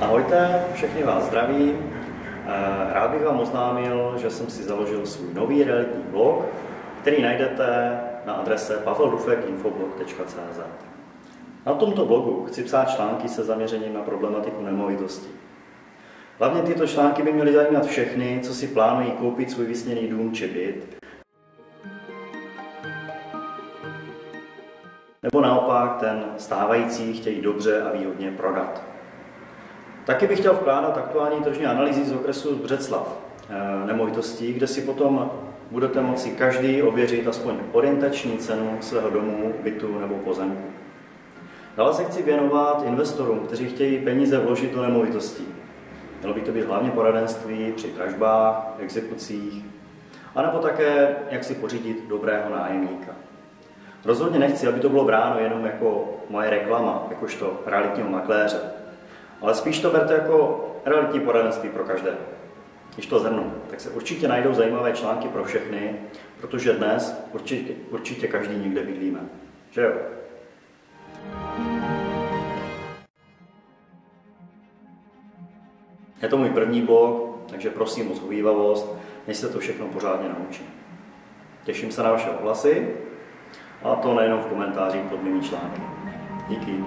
Ahojte, všechny vás zdravím. Rád bych vám oznámil, že jsem si založil svůj nový realitní blog, který najdete na adrese paveldufek.infoblog.cz. Na tomto blogu chci psát články se zaměřením na problematiku nemovitostí. Hlavně tyto články by měly zajímat všechny, co si plánují koupit svůj vysněný dům či byt, nebo naopak ten stávající chtějí dobře a výhodně prodat. Taky bych chtěl vkládat aktuální tržní analýzy z okresu Břeclav nemovitostí, kde si potom budete moci každý ověřit aspoň orientační cenu svého domu, bytu nebo pozemku. Dále se chci věnovat investorům, kteří chtějí peníze vložit do nemovitostí. Mělo by to být hlavně poradenství při dražbách, exekucích, anebo také, jak si pořídit dobrého nájemníka. Rozhodně nechci, aby to bylo bráno jenom jako moje reklama, jakožto realitního makléře, ale spíš to berte jako realitní poradenství pro každého. Když to zhrnu, tak se určitě najdou zajímavé články pro všechny, protože dnes určitě každý někde bydlíme. Že jo? Je to můj první blog, takže prosím o shovívavost, než se to všechno pořádně naučím. Těším se na vaše ohlasy, a to nejenom v komentářích pod mými články. Díky.